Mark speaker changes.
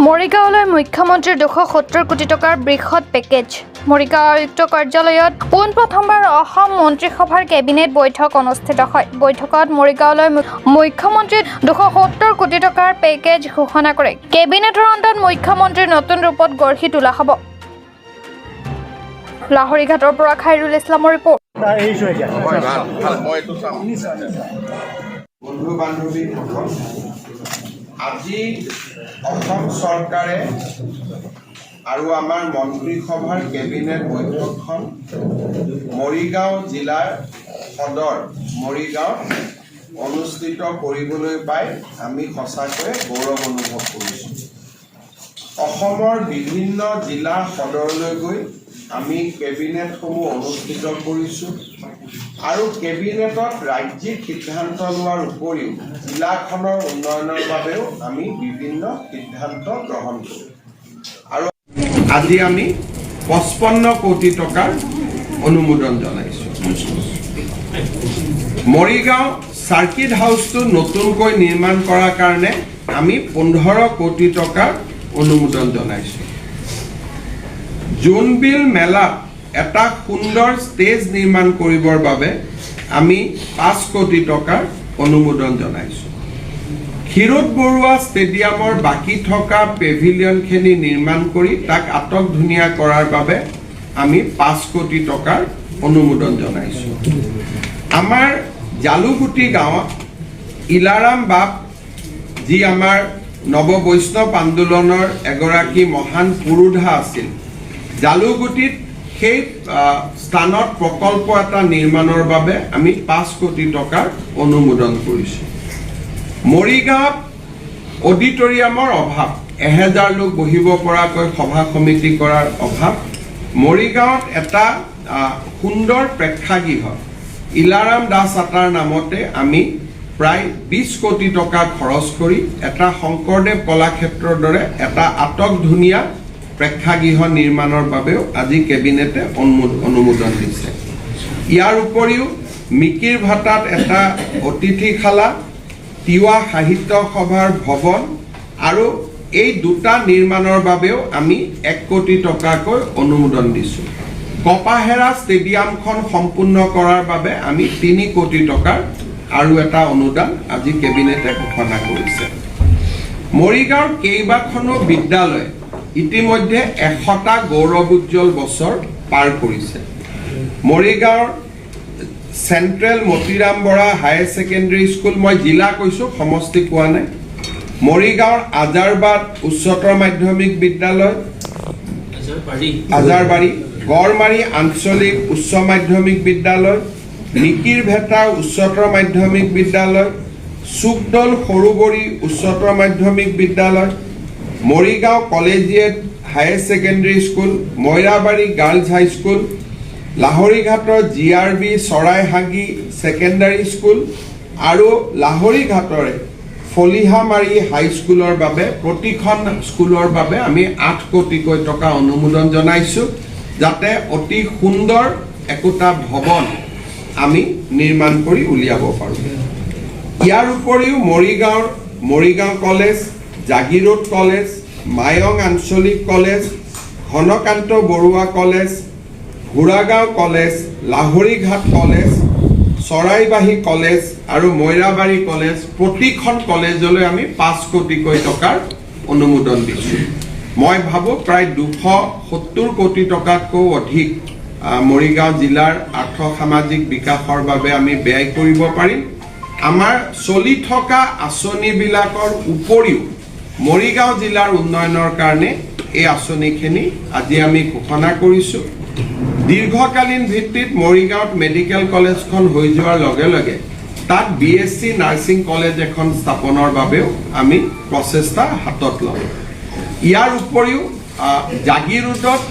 Speaker 1: মৰিগাঁৱলৈ মুখ্যমন্ত্ৰীৰ 270 কোটি টকাৰ বৃহৎ পেকেজ। মৰিগাঁও আয়ুক্ত কাৰ্যালয়ত পোনপ্ৰথমবাৰ অসম মন্ত্ৰীসভাৰ কেবিনেট বৈঠক অনুষ্ঠিত হয়। বৈঠকত মৰিগাঁৱলৈ মুখ্যমন্ত্ৰীৰ 270 কোটি টকাৰ পেকেজ ঘোষণা কৰে। কেবিনেটৰ অন্তত মুখ্যমন্ত্ৰীৰ নতুন ৰূপত গঢ়ি তোলা হ'ব। লাহৰীঘাটৰ পৰা খাইৰুল ইছলামৰ ৰিপৰ্ট।
Speaker 2: বন্ধু বান্ধৱী আজি অসম চৰকাৰে আৰু আমাৰ মন্ত্ৰীসভাৰ কেবিনেট বৈঠকখন মৰিগাঁও জিলাৰ সদৰ মৰিগাঁৱত অনুষ্ঠিত কৰিবলৈ পাই আমি সঁচাকৈ গৌৰৱ অনুভৱ কৰিছোঁ। অসমৰ বিভিন্ন জিলা সদৰলৈ গৈ আমি কেবিনেটসমূহ অনুষ্ঠিত কৰিছোঁ আৰু কেবিনেটত ৰাজ্যিক সিদ্ধান্ত লোৱাৰ উপৰিও জিলাখনৰ উন্নয়নৰ বাবেও আমি বিভিন্ন সিদ্ধান্ত গ্ৰহণ কৰোঁ। আৰু আজি আমি 55 কোটি টকাৰ অনুমোদন জনাইছোঁ। মৰিগাঁও চাৰ্কিট হাউচটো নতুনকৈ নিৰ্মাণ কৰাৰ কাৰণে আমি 15 কোটি টকাৰ অনুমোদন জনাইছোঁ। জোনবিল মেলাত এটা সুন্দৰ ষ্টেজ নিৰ্মাণ কৰিবৰ বাবে আমি 5 কোটি টকাৰ অনুমোদন জনাইছোঁ। ক্ষীৰোদ বৰুৱা ষ্টেডিয়ামৰ বাকী থকা পেভিলিয়নখিনি নিৰ্মাণ কৰি তাক আটকধুনীয়া কৰাৰ বাবে আমি 5 কোটি টকাৰ অনুমোদন জনাইছোঁ। আমাৰ জালুগুটি গাঁৱত ইলাৰাম বাপ যি আমাৰ নৱ বৈষ্ণৱ আন্দোলনৰ এগৰাকী মহান পুৰোধা আছিল, জালুগুটিত সেই স্থানত প্ৰকল্প এটা নিৰ্মাণৰ বাবে আমি 5 কোটি টকাৰ অনুমোদন কৰিছোঁ। মৰিগাঁৱত অডিটৰিয়ামৰ অভাৱ, 1000 লোক বহিব পৰাকৈ সভা সমিতি কৰাৰ অভাৱ। মৰিগাঁৱত এটা সুন্দৰ প্ৰেক্ষাগৃহ ইলাৰাম দাস আটাৰ নামতে আমি প্ৰায় 20 কোটি টকা খৰচ কৰি এটা শংকৰদেৱ কলাক্ষেত্ৰৰ দৰে এটা আটকধুনীয়া প্ৰেক্ষাগৃহ নিৰ্মাণৰ বাবেও আজি কেবিনেটে অনুমোদন দিছে। ইয়াৰ উপৰিও মিকিৰ ভাটাত এটা অতিথিশালা, তিৱা সাহিত্য সভাৰ ভৱন আৰু এই দুটা নিৰ্মাণৰ বাবেও আমি 1 কোটি টকাকৈ অনুমোদন দিছোঁ। কপাহেৰা ষ্টেডিয়ামখন সম্পূৰ্ণ কৰাৰ বাবে আমি 3 কোটি টকাৰ আৰু এটা অনুদান আজি কেবিনেটে ঘোষণা কৰিছে। মৰিগাঁৱৰ কেইবাখনো বিদ্যালয় ইতিমধ্যে 100টা গৌৰৱোজ্জ্বল বছৰ পাৰ কৰিছে। মৰিগাঁৱৰ central Motiram Bora higher secondary school, মই জিলা কৈছোঁ, সমষ্টি কোৱা নাই। মৰিগাঁৱৰ আজাৰবাদ উচ্চতৰ মাধ্যমিক বিদ্যালয়, আজাৰবাৰী, গড়মাৰী আঞ্চলিক উচ্চ মাধ্যমিক বিদ্যালয়, মিকিৰ ভেটা উচ্চতৰ মাধ্যমিক বিদ্যালয়, চুকদল সৰুবৰী উচ্চতৰ মাধ্যমিক বিদ্যালয়, Morigaon collegiate higher secondary school, Moirabari girls high school, লাহৰীঘাটৰ GRB চৰাইহাগী ছেকেণ্ডাৰী স্কুল আৰু লাহৰীঘাটৰে ফলিহামাৰী হাইস্কুলৰ বাবে প্ৰতিখন স্কুলৰ বাবে আমি 8 কোটিকৈ টকা অনুমোদন জনাইছোঁ, যাতে অতি সুন্দৰ একোটা ভৱন আমি নিৰ্মাণ কৰি উলিয়াব পাৰোঁ। ইয়াৰ উপৰিও মৰিগাঁও কলেজ, জাগিৰোড কলেজ, মায়ং আঞ্চলিক কলেজ, ঘনকান্ত বৰুৱা কলেজ, ঘোঁৰাগাঁও college, Lahorighat college, Charaibahi college আৰু মইৰাবাৰী কলেজ, প্ৰতিখন কলেজলৈ আমি 5 কোটিকৈ টকাৰ অনুমোদন দিছোঁ। মই ভাবোঁ প্ৰায় 270 কোটি টকাতকৈও অধিক মৰিগাঁও জিলাৰ আৰ্থ সামাজিক বিকাশৰ বাবে আমি ব্যয় কৰিব পাৰিম। আমাৰ চলি থকা আঁচনিবিলাকৰ উপৰিও মৰিগাঁও জিলাৰ উন্নয়নৰ কাৰণে এই আঁচনিখিনি আজি আমি ঘোষণা কৰিছোঁ। দীৰ্ঘকালীন ভিত্তিত মৰিগাঁৱত মেডিকেল কলেজখন হৈ যোৱাৰ লগে লগে তাত BSc নাৰ্ছিং কলেজ এখন স্থাপনৰ বাবেও আমি প্ৰচেষ্টা হাতত ল'ম। ইয়াৰ উপৰিও জাগিৰোডত